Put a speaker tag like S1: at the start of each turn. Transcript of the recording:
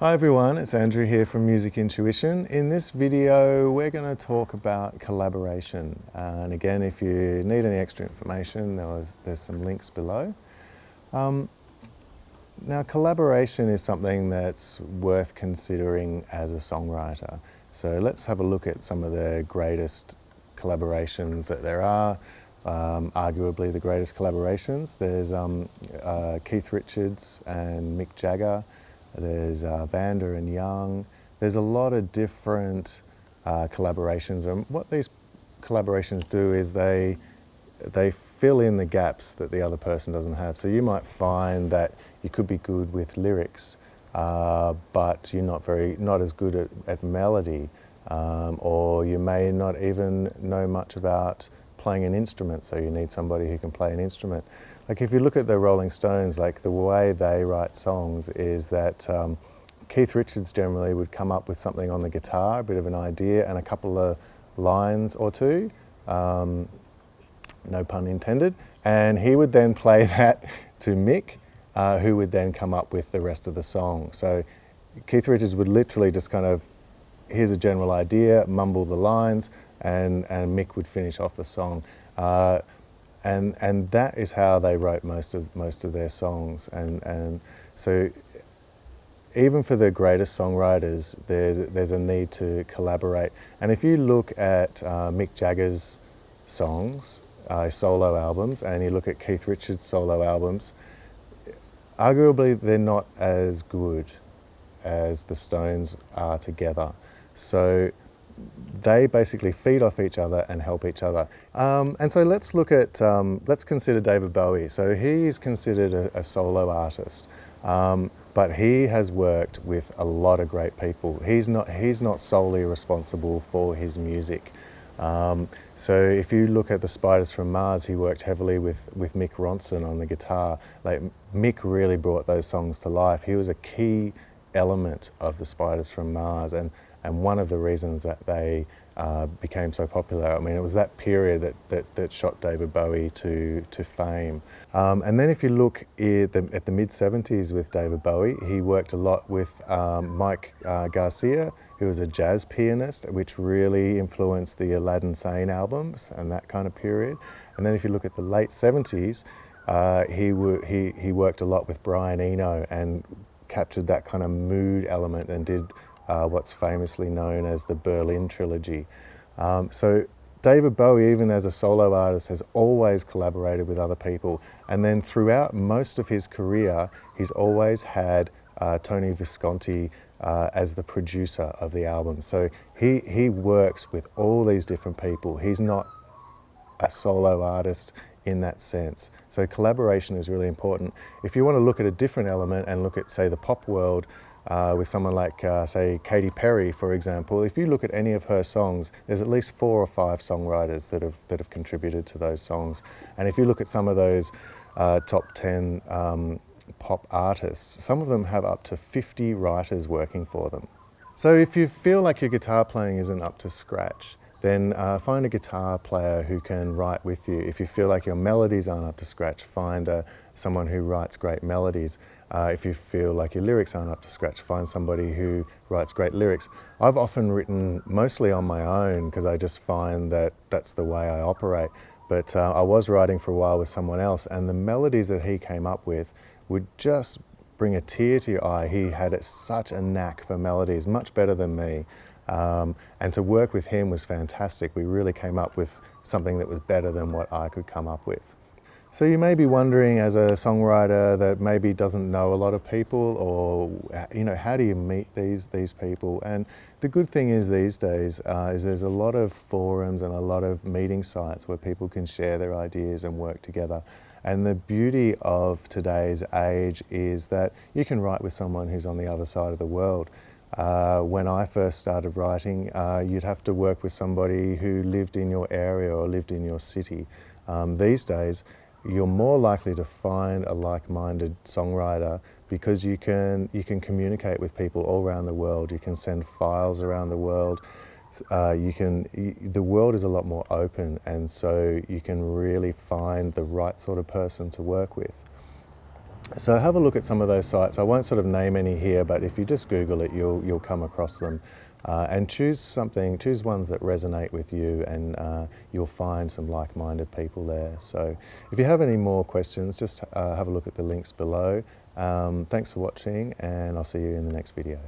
S1: Hi everyone, it's Andrew here from Music Intuition. In this video we're going to talk about collaboration, and again if you need any extra information there's some links below. Now collaboration is something that's worth considering as a songwriter. So let's have a look at some of the greatest collaborations that there are. Arguably the greatest collaborations. There's Keith Richards and Mick Jagger. There's Vanda and Young. There's a lot of different collaborations, and what these collaborations do is they fill in the gaps that the other person doesn't have. So you might find that you could be good with lyrics, but you're not as good at melody, or you may not even know much about playing an instrument, so you need somebody who can play an instrument. Like if you look at the Rolling Stones, like the way they write songs is that Keith Richards generally would come up with something on the guitar, a bit of an idea and a couple of lines or two, no pun intended, and he would then play that to Mick, who would then come up with the rest of the song. So Keith Richards would literally just kind of, here's a general idea, mumble the lines, and Mick would finish off the song. And that is how they wrote most of their songs. And so even for the greatest songwriters, there's a need to collaborate. And if you look at Mick Jagger's songs, solo albums, and you look at Keith Richards' solo albums, arguably they're not as good as the Stones are together. So they basically feed off each other and help each other. And so let's look at, let's consider David Bowie. So he's considered a solo artist, but he has worked with a lot of great people. He's not solely responsible for his music. So if you look at the Spiders from Mars, he worked heavily with Mick Ronson on the guitar. Like Mick really brought those songs to life. He was a key element of the Spiders from Mars, and one of the reasons that they became so popular. I mean, it was that period that shot David Bowie to fame. And then if you look at the mid-70s with David Bowie, he worked a lot with Mike Garcia, who was a jazz pianist, which really influenced the Aladdin Sane albums and that kind of period. And then if you look at the late 70s, he worked a lot with Brian Eno and captured that kind of mood element and did what's famously known as the Berlin Trilogy. So David Bowie, even as a solo artist, has always collaborated with other people. And then throughout most of his career, he's always had Tony Visconti as the producer of the album. So he works with all these different people. He's not a solo artist in that sense. So collaboration is really important. If you want to look at a different element and look at, say, the pop world, with someone like, say, Katy Perry, for example, if you look at any of her songs, there's at least 4 or 5 songwriters that have contributed to those songs. And if you look at some of those top 10 pop artists, some of them have up to 50 writers working for them. So if you feel like your guitar playing isn't up to scratch, then find a guitar player who can write with you. If you feel like your melodies aren't up to scratch, find someone who writes great melodies. If you feel like your lyrics aren't up to scratch, find somebody who writes great lyrics. I've often written mostly on my own because I just find that that's the way I operate. But I was writing for a while with someone else, and the melodies that he came up with would just bring a tear to your eye. He had such a knack for melodies, much better than me. And to work with him was fantastic. We really came up with something that was better than what I could come up with. So you may be wondering, as a songwriter that maybe doesn't know a lot of people, or how do you meet these people? And the good thing is these days is there's a lot of forums and a lot of meeting sites where people can share their ideas and work together. And the beauty of today's age is that you can write with someone who's on the other side of the world. When I first started writing, you'd have to work with somebody who lived in your area or lived in your city. These days, you're more likely to find a like-minded songwriter because you can communicate with people all around the world. You can send files around the world. The world is a lot more open, and so you can really find the right sort of person to work with. So have a look at some of those sites. I won't sort of name any here, but if you just Google it, you'll come across them. And choose ones that resonate with you, and you'll find some like-minded people there. So if you have any more questions, just have a look at the links below. Thanks for watching, and I'll see you in the next video.